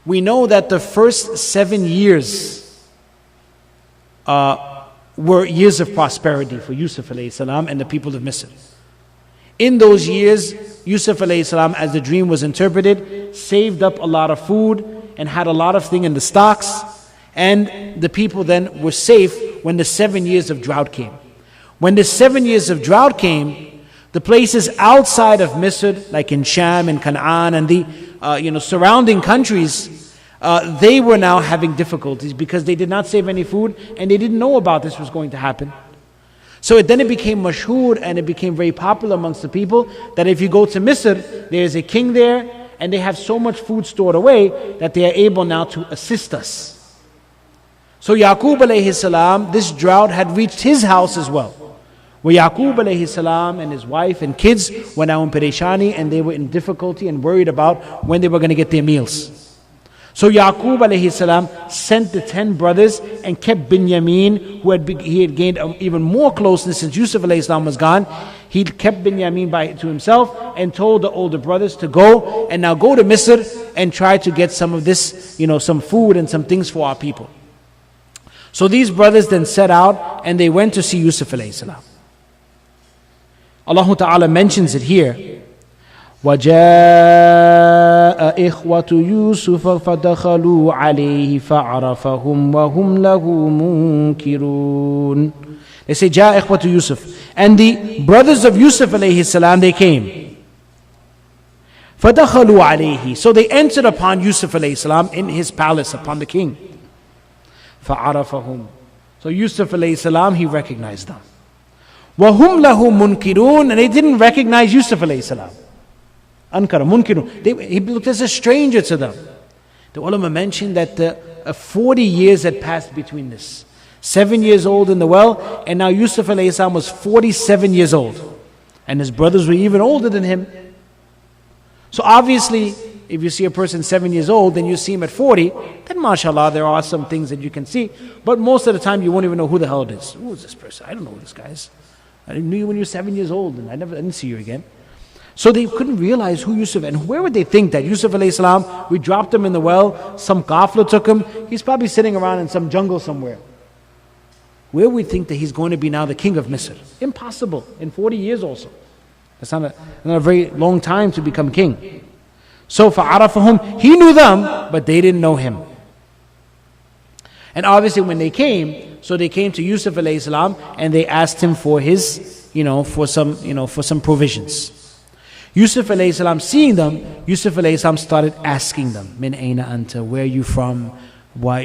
We know that the first 7 years were years of prosperity for Yusuf alayhi salam and the people of Misr. In those years, Yusuf alayhi salam, as the dream was interpreted, saved up a lot of food and had a lot of things in the stocks, and the people then were safe when the 7 years of drought came. When the 7 years of drought came, the places outside of Misr, like in Sham and Canaan and the surrounding countries, they were now having difficulties because they did not save any food and they didn't know about this was going to happen. So then it became mashhur and it became very popular amongst the people that if you go to Misr, there is a king there and they have so much food stored away that they are able now to assist us. So Yaqub alayhi salam, this drought had reached his house as well. Where Yaqub alayhi salam and his wife and kids were now in Pereshani and they were in difficulty and worried about when they were going to get their meals. So Yaqub alayhi salam sent the 10 brothers and kept Binyamin, he had gained even more closeness since Yusuf alayhi salam was gone. He kept Binyamin to himself and told the older brothers to go and now go to Misr and try to get some of this, some food and some things for our people. So these brothers then set out and they went to see Yusuf alayhi salam. Allah Ta'ala mentions it here. وَجَاءَ إِخْوَةُ يُوسُفَ فَدَخَلُوا عَلَيْهِ فَعَرَفَهُمْ وَهُمْ لَهُ مُنْكِرُونَ. They say, جَاءَ إِخْوَةُ يُوسُف. And the brothers of Yusuf alayhi salam, they came. فَدَخَلُوا عَلَيْهِ. So they entered upon Yusuf alayhi salam in his palace, upon the king. فَعَرَفَهُمْ. So Yusuf alayhi salam, he recognized them. وَهُمْ لَهُ مُنْكِرُونَ. And they didn't recognize Yusuf alayhi salam. Ankara, munkirun. He looked as a stranger to them. The ulama mentioned that 40 years had passed between this. 7 years old in the well, and now Yusuf alayhi salam was 47 years old. And his brothers were even older than him. So obviously, if you see a person 7 years old, then you see him at 40, then mashallah, there are some things that you can see. But most of the time, you won't even know who the hell it is. Who is this person? I don't know who this guy is. I knew you when you were 7 years old, and I didn't see you again. So they couldn't realize who Yusuf, and where would they think that Yusuf alayhi salam, we dropped him in the well, some ghafla took him, he's probably sitting around in some jungle somewhere. Where would we think that he's going to be now the king of Misr? Impossible, in 40 years also. That's not a very long time to become king. So فَعَرَفَهُمْ, he knew them, but they didn't know him. And obviously when they came, so they came to Yusuf alayhi salam, and they asked him for his, for some provisions. Yusuf alayhi salam, seeing them, Yusuf alayhi salam started asking them, Min aina anta, where are you from? Why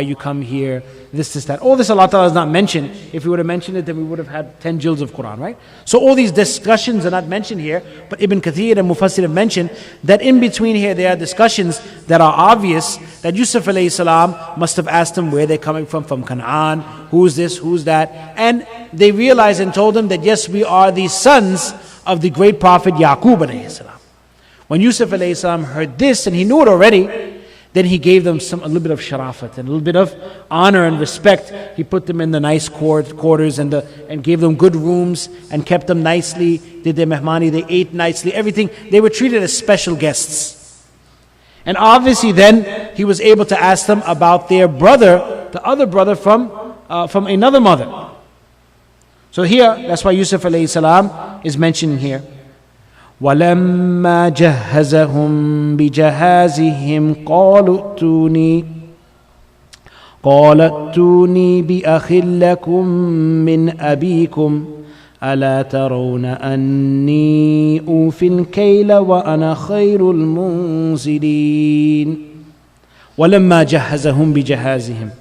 you come here, this, that. All this Allah Ta'ala has not mentioned. If He would have mentioned it, then we would have had 10 jilds of Quran, right? So all these discussions are not mentioned here, but Ibn Kathir and Mufassir have mentioned that in between here there are discussions that are obvious, that Yusuf alayhi salam must have asked them where they're coming from Canaan, who's this, who's that, and they realized and told them that yes, we are the sons of the great prophet Yaqub alayhi salam. When Yusuf alayhi salam heard this, and he knew it already, then he gave them a little bit of sharafat and a little bit of honor and respect. He put them in the nice quarters and gave them good rooms and kept them nicely, did their mehmani, they ate nicely, everything. They were treated as special guests. And obviously then he was able to ask them about their brother, the other brother from another mother. So here, that's why Yusuf alayhi salam is mentioned here. وَلَمَّا جَهَّزَهُمْ بِجَهَازِهِمْ قَالَ ائْتُونِي بِأَخٍ لَكُمْ مِنْ أَبِيكُمْ أَلَا تَرَوْنَ أَنِّي أُوفِي الْكَيْلَ وَأَنَا خَيْرُ الْمُنزِلِينَ وَلَمَّا جَهَّزَهُمْ بِجَهَازِهِمْ.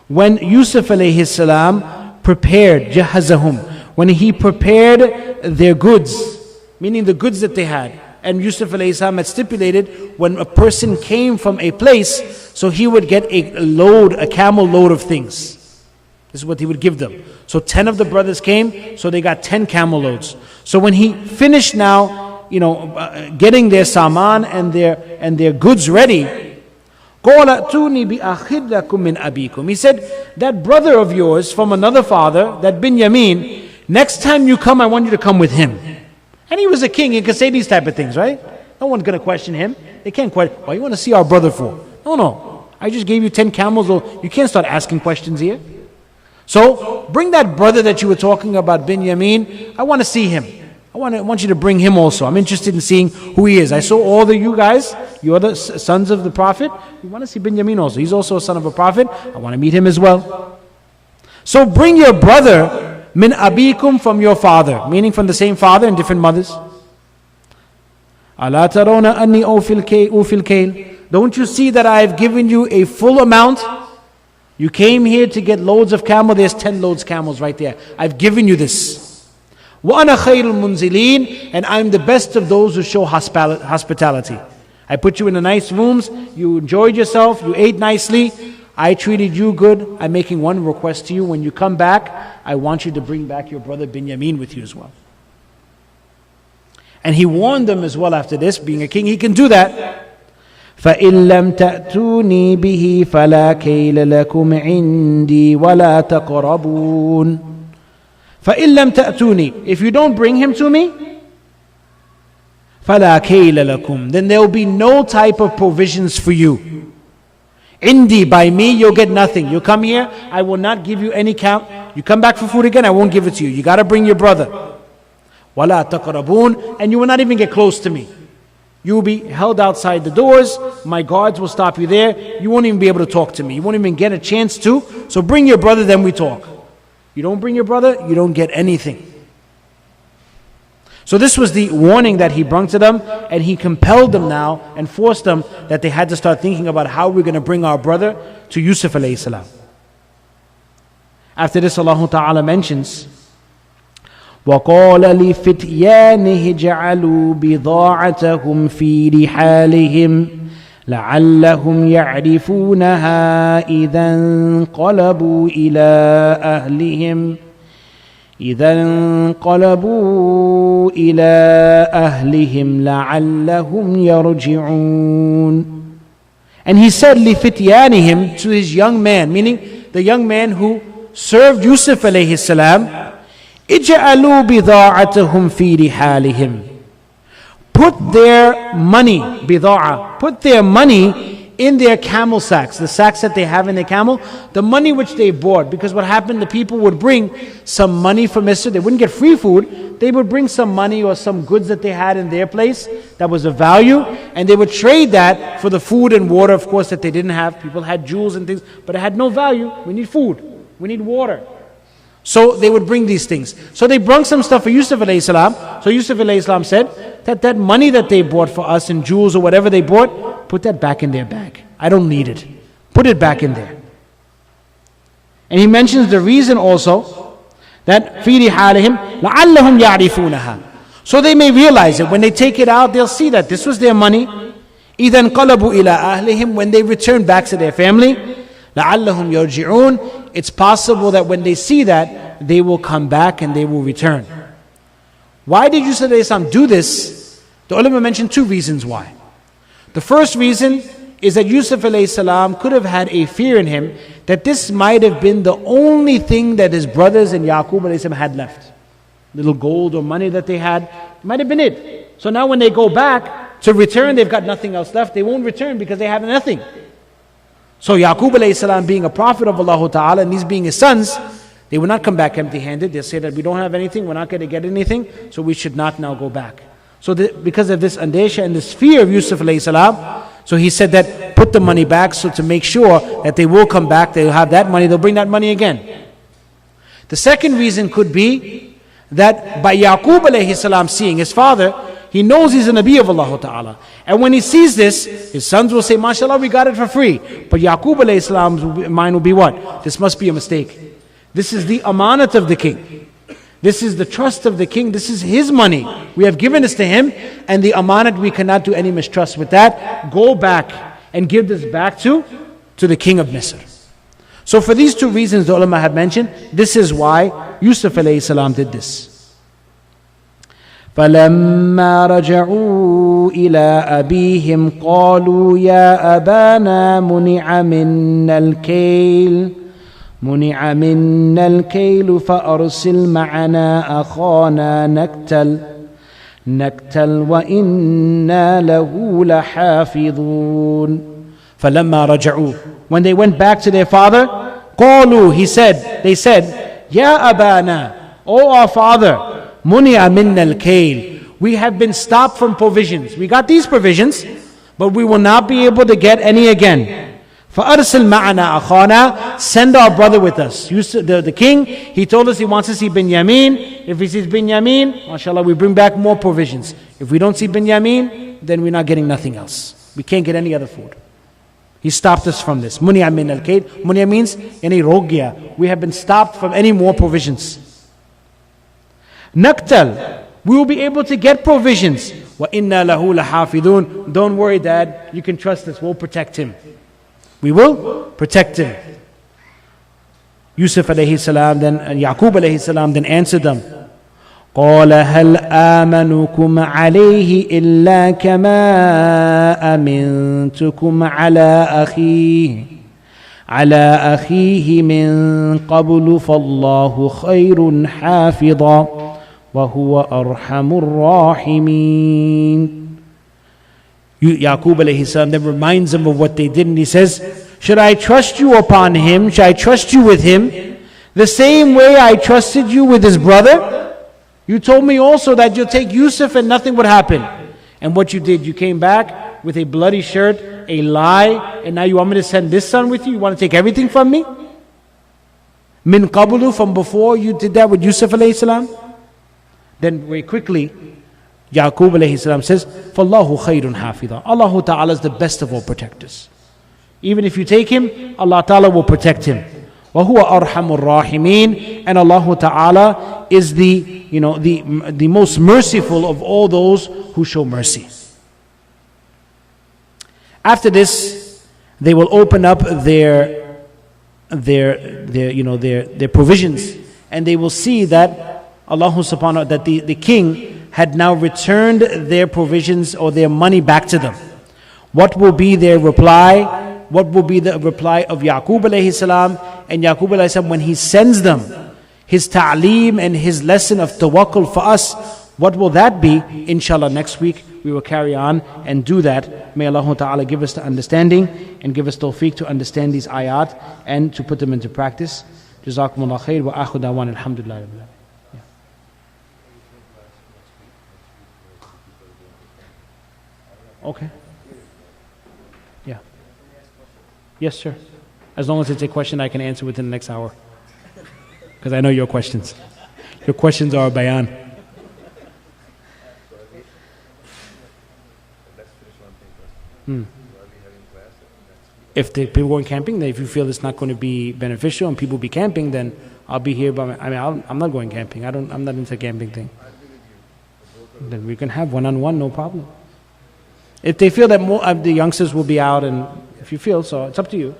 When Yusuf alayhi salam prepared, جَهَّزَهُمْ, when he prepared their goods, meaning the goods that they had. And Yusuf alayhi salam had stipulated when a person came from a place, so he would get a camel load of things. This is what he would give them. So 10 of the brothers came, so they got 10 camel loads. So when he finished now, getting their saman and their goods ready, قَالَ ائْتُونِي بِأَخٍ لَكُمْ مِنْ أَبِيكُمْ. He said, that brother of yours from another father, that Binyamin, next time you come, I want you to come with him. And he was a king, he could say these type of things, right? No one's going to question him. They can't question, why you want to see our brother for? No. I just gave you 10 camels, you can't start asking questions here. So, bring that brother that you were talking about, Binyamin. I want to see him. I want you to bring him also. I'm interested in seeing who he is. I saw all of you guys, you're the sons of the prophet. We want to see Binyamin also. He's also a son of a prophet. I want to meet him as well. So bring your brother, min abikum, from your father, meaning from the same father and different mothers. Ala tarawna anni ufil kayl. Don't you see that I have given you a full amount? You came here to get loads of camel. There's 10 loads camels right there. I've given you this. Wa ana khayrul munzilin, and I'm the best of those who show hospitality. I put you in the nice rooms. You enjoyed yourself. You ate nicely. I treated you good. I'm making one request to you. When you come back, I want you to bring back your brother Binyamin with you as well. And he warned them as well after this, being a king, he can do that. فَإِن لَمْ تَأْتُونِي بِهِ فَلَا كَيْلَ لَكُمْ عِنْدِي وَلَا تَقْرَبُونَ. فَإِن لَمْ تَأْتُونِي, if you don't bring him to me, فَلَا كَيْلَ لَكُمْ, then there will be no type of provisions for you. Indi, by me, you'll get nothing. You come here, I will not give you any count. You come back for food again, I won't give it to you. You got to bring your brother. وَلَا تَقْرَبُونَ, and you will not even get close to me. You will be held outside the doors. My guards will stop you there. You won't even be able to talk to me. You won't even get a chance to. So bring your brother, then we talk. You don't bring your brother, you don't get anything. So this was the warning that he brought to them, and he compelled them now and forced them that they had to start thinking about how we're going to bring our brother to Yusuf alayhi salam. After this, Allah Ta'ala mentions, وَقَالَ لِفِتْيَانِهِ جَعَلُوا بِضَاعَتَهُمْ فِي رِحَالِهِمْ لَعَلَّهُمْ يَعْرِفُونَهَا إِذَا انقَلَبُوا إِلَىٰ أَهْلِهِمْ لَعَلَّهُمْ يَرْجِعُونَ. And he said لِفِتْيَانِهِمْ, to his young man, meaning the young man who served Yusuf alayhi salam, اجعلوا بضاعتهم في رحالهم. Put their money, bida'a, put their money in their camel sacks, the sacks that they have in their camel, the money which they bought. Because what happened, the people would bring some money from Misr. They wouldn't get free food. They would bring some money or some goods that they had in their place that was of value, and they would trade that for the food and water, of course, that they didn't have. People had jewels and things, but it had no value. We need food. We need water. So they would bring these things. So they brought some stuff for Yusuf alayhi salam. So Yusuf alayhi salam said that money that they bought for us in jewels or whatever they bought, put that back in their bag. I don't need it. Put it back in there. And he mentions the reason also, that فِي رِحَالِهِمْ لَعَلَّهُمْ يَعْرِفُونَهَا. So they may realize it. When they take it out, they'll see that this was their money. إِذَا انْقَلَبُوا إِلَىٰ أَهْلِهِمْ. When they return back to their family, لَعَلَّهُمْ يَرْجِعُونَ. It's possible that when they see that, they will come back and they will return. Why did Yusuf ﷺ do this? The ulama mentioned two reasons why. The first reason is that Yusuf ﷺ could have had a fear in him that this might have been the only thing that his brothers and Yaqub ﷺ had left. Little gold or money that they had, it might have been it. So now when they go back to return, they've got nothing else left. They won't return because they have nothing. So Yaqub ﷺ being a prophet of Allah Ta'ala and these being his sons, they will not come back empty-handed. They'll say that we don't have anything, we're not going to get anything, so we should not now go back. So because of this andesha and this fear of Yusuf ﷺ, so he said that put the money back, so to make sure that they will come back, they'll have that money, they'll bring that money again. The second reason could be that by Yaqub ﷺ seeing his father, he knows he's a Nabi of Allah Ta'ala. And when he sees this, his sons will say, MashaAllah, we got it for free. But Yaqub ﷺ's mind will be what? This must be a mistake. This is the amanat of the king. This is the trust of the king. This is his money. We have given this to him, and the amanat, we cannot do any mistrust with that. Go back and give this back to the king of Misr. So for these two reasons the ulama have mentioned, this is why Yusuf alayhi salam did this. فَلَمَّا رَجَعُوا إِلَىٰ أَبِيهِمْ قَالُوا يَا أَبَانَا مُنِعَ مِنَّا الْكَيْلُ فَأَرْسِلْ مَعَنَا أَخَانَا نَكْتَلْ وَإِنَّا لَهُ لَحَافِظُونَ. فَلَمَّا رَجَعُوا. When they went back to their father, قَالُوا, they said, يَا أَبَانَا, O our father, مُنِعَ مِنَّا الْكَيْلُ. We have been stopped from provisions. We got these provisions, but we will not be able to get any again. فَأَرْسِلْ مَعَنَا أَخَانَا. Send our brother with us. The king, he told us he wants to see Binyamin. If he sees Binyamin, mashallah, we bring back more provisions. If we don't see Binyamin, then we're not getting nothing else. We can't get any other food. He stopped us from this. مُنِعَ مِنَ الْكَيْلُ. Munya means any rogya. We have been stopped from any more provisions. Naktal. We will be able to get provisions. وَإِنَّا لَهُ لَحَافِظُونَ. Don't worry, Dad. You can trust us. We'll protect him. We will protect him. Yusuf alayhi salam then, and Yaqub alayhi salam then answered them. قَالَ هَلْ آمَنُكُمْ عَلَيْهِ إِلَّا كَمَا أَمِنْتُكُمْ عَلَى أَخِيهِ مِنْ قَبْلُ فَاللَّهُ خَيْرٌ حَافِظًا وَهُوَ أَرْحَمُ الرَّاحِمِينَ. Yaqub alayhi salam then reminds them of what they did, and he says, should I trust you upon him? Should I trust you with him? The same way I trusted you with his brother? You told me also that you'll take Yusuf and nothing would happen. And what you did, you came back with a bloody shirt, a lie, and now you want me to send this son with you? You want to take everything from me? Min qablu, from before you did that with Yusuf alayhi salam? Then very quickly, Yaqub alayhi salam says, فَاللَّهُ خَيْرٌ حَافِظًا. Allah Ta'ala is the best of all protectors. Even if you take him, Allah Ta'ala will protect him. وَهُوَ أَرْحَمُ الرَّاحِمِينَ. And Allah Ta'ala is the most merciful of all those who show mercy. After this, they will open up their provisions, and they will see that Allah subhanahu that the king had now returned their provisions or their money back to them. What will be their reply? What will be the reply of Yaqub alayhi salam? And Yaqub alayhi salam, when he sends them his ta'aleem and his lesson of tawakkul for us, what will that be? Inshallah, next week we will carry on and do that. May Allah Ta'ala give us the understanding and give us tawfiq to understand these ayat and to put them into practice. Jazakumullah khair wa akhu dawan alhamdulillah rabbil alamin. Okay. Yeah. Yes, sir. As long as it's a question I can answer within the next hour. Because I know your questions. Your questions are a bayan. If the people going camping, then if you feel it's not going to be beneficial and people be camping, then I'll be here. I'm not going camping. I'm not into camping thing. Then we can have one-on-one, no problem. If they feel that more of the youngsters will be out, and if you feel so, it's up to you.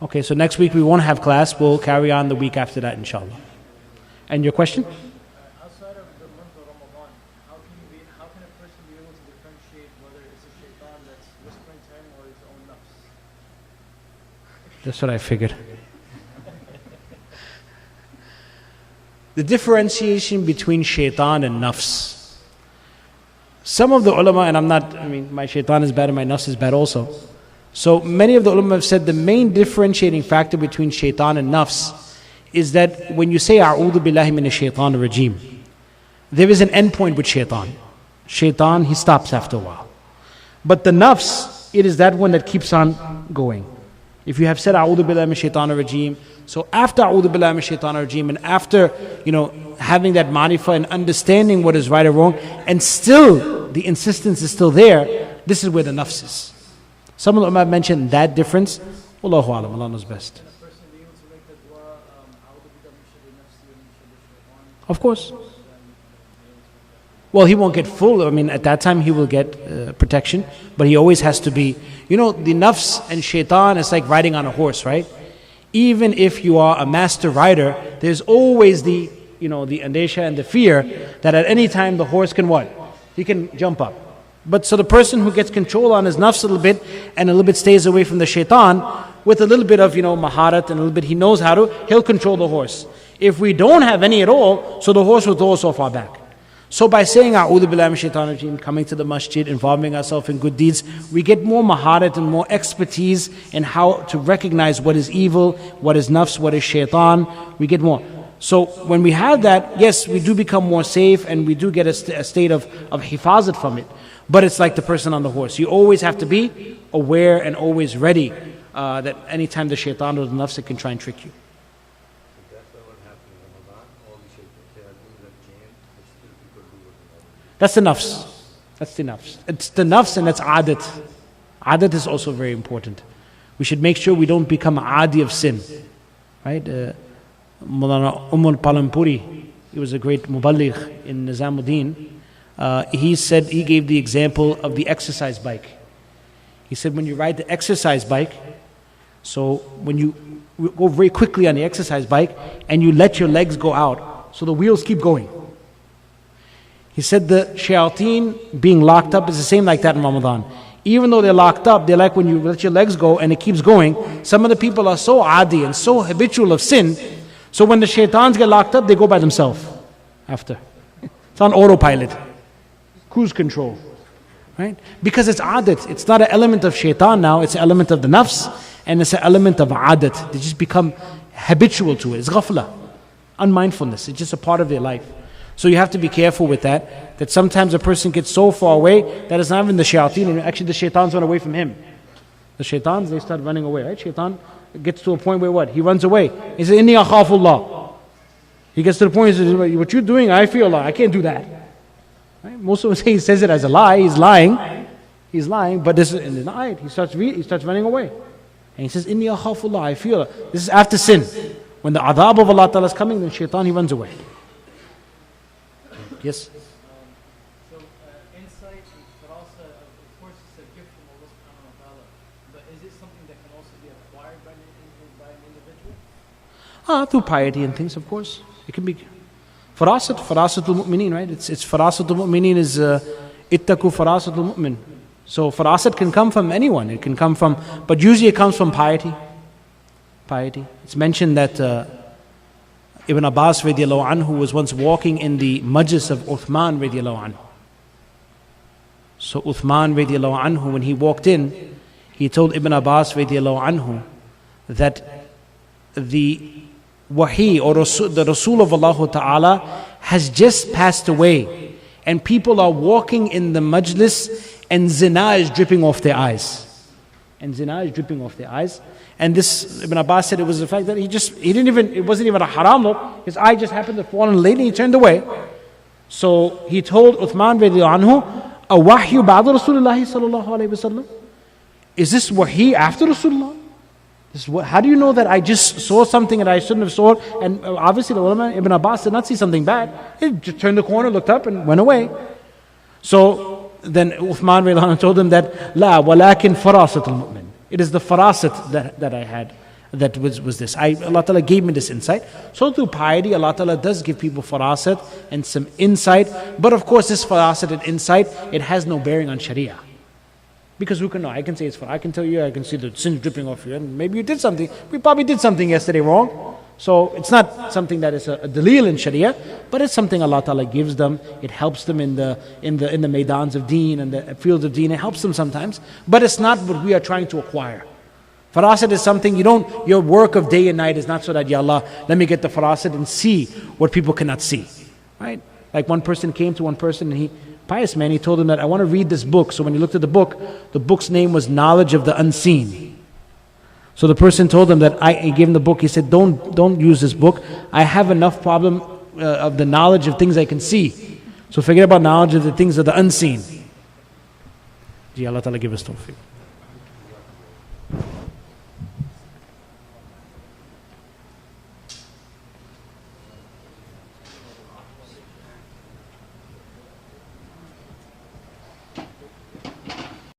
Okay, so next week we won't have class. We'll carry on the week after that, inshallah. And your question? Outside of the month of Ramadan, how can a person be able to differentiate whether it's a shaitan that's whispering to him or his own nafs? That's what I figured. The differentiation between shaitan and nafs. Some of the ulama, and my shaitan is bad and my nafs is bad also. So many of the ulama have said the main differentiating factor between shaitan and nafs is that when you say A'udhu billahi minash shaitan rajim, there is an endpoint with shaitan. Shaitan, he stops after a while. But the nafs, it is that one that keeps on going. If you have said A'udhu billahi minash shaitan rajim, so after A'udhu billahi minash shaitan rajim, and after having that marifa and understanding what is right or wrong, and still the insistence is still there, this is where the nafs is. Some of the ulama have mentioned that difference. Wallahu alam, Allah knows best. Of course. Well, he won't get full. At that time he will get protection, but he always has to be. The nafs and shaitan is like riding on a horse, right? Even if you are a master rider, there's always the andesha and the fear that at any time the horse can what? He can jump up. But so the person who gets control on his nafs a little bit and a little bit stays away from the shaitan, with a little bit of maharat and a little bit he knows how to, he'll control the horse. If we don't have any at all, so the horse will throw so far back. So by saying A'udhu billahi minash shaitanir rajeem, coming to the masjid, involving ourselves in good deeds, we get more maharat and more expertise in how to recognize what is evil, what is nafs, what is shaitan. We get more. So when we have that, yes, we do become more safe and we do get a state of hifazat from it. But it's like the person on the horse. You always have to be aware and always ready that anytime the shaitan or the nafs, it can try and trick you. That's the nafs. That's the nafs. It's the nafs and that's adat. Adat is also very important. We should make sure we don't become adi of sin. Right? Mulana Palampuri, he was a great muballigh in Nizamuddin. He gave the example of the exercise bike. He said when you ride the exercise bike, so when you go very quickly on the exercise bike and you let your legs go out, so the wheels keep going. He said the shayateen being locked up is the same like that in Ramadan. Even though they're locked up, they're like when you let your legs go and it keeps going. Some of the people are so adi and so habitual of sin, so when the shaitans get locked up, they go by themselves after. It's on autopilot. Cruise control, right? Because it's adat. It's not an element of shaitan now, it's an element of the nafs, and it's an element of adat. They just become habitual to it. It's ghafla, unmindfulness. It's just a part of their life. So you have to be careful with that sometimes a person gets so far away that it's not even the shayateen, and actually the shaitans run away from him. The shaitans, they start running away, right? Shaitan gets to a point where what? He runs away. He says, Inni akhafullah. He gets to the point, he says, what you're doing, I fear Allah. I can't do that. Right? Most of us say he says it as a lie. He's lying. He's lying. But this is in the ayat. He starts running away. And he says, Inni akhafullah. I fear Allah. This is after sin. When the adhab of Allah Ta'ala is coming, then shaitan, he runs away. Yes? So insight, farasa, of course it's a gift from Allah subhanahu wa ta'ala. But is it something that can also be acquired by an individual? Through piety and things, of course. It can be farasatul mu'mineen, right? It's farasatul mu'mineen is ittaku farasatul mu'min. So farasat can come from anyone. It can come from, but usually it comes from piety. Piety. It's mentioned that Ibn Abbas radiallahu anhu was once walking in the majlis of Uthman radiallahu anhu. So Uthman radiallahu anhu, when he walked in, he told Ibn Abbas radiallahu anhu that the wahi or the Rasul of Allah Ta'ala has just passed away and people are walking in the majlis and zina is dripping off their eyes. And zina is dripping off their eyes. And this, Ibn Abbas said it was the fact that it wasn't even a haram look. His eye just happened to fall on a lady and he turned away. So he told Uthman radiallahu anhu, A wahyu ba'da Rasulullah sallallahu alayhi wasallam? Is this wahi after Rasulullah? How do you know that I just saw something that I shouldn't have saw? And obviously the ulama, Ibn Abbas did not see something bad. He just turned the corner, looked up and went away. So then Uthman radiallahu anhu told him that, La walakin farasat al-mu'min. It is the farasat that I had. That was this. Allah Ta'ala gave me this insight. So through piety, Allah Ta'ala does give people farasat and some insight. But of course this farasat and insight, it has no bearing on Sharia. Because who can know? I can say it's for, I can tell you, I can see the sin dripping off you, and maybe you did something. We probably did something yesterday wrong. So it's not something that is a dalil in Sharia, but it's something Allah Ta'ala gives them. It helps them in the maidans of deen and the fields of deen. It helps them sometimes, but it's not what we are trying to acquire. Farasat is something your work of day and night is not so that, Ya Allah, let me get the farasat and see what people cannot see. Right? Like one person came to one person and pious man, he told him that I want to read this book. So when he looked at the book's name was Knowledge of the Unseen. So the person told him that he gave him the book. He said, don't use this book. I have enough problem of the knowledge of things I can see. So forget about knowledge of the things of the unseen. Ji Allah Ta'ala give us tawfiq.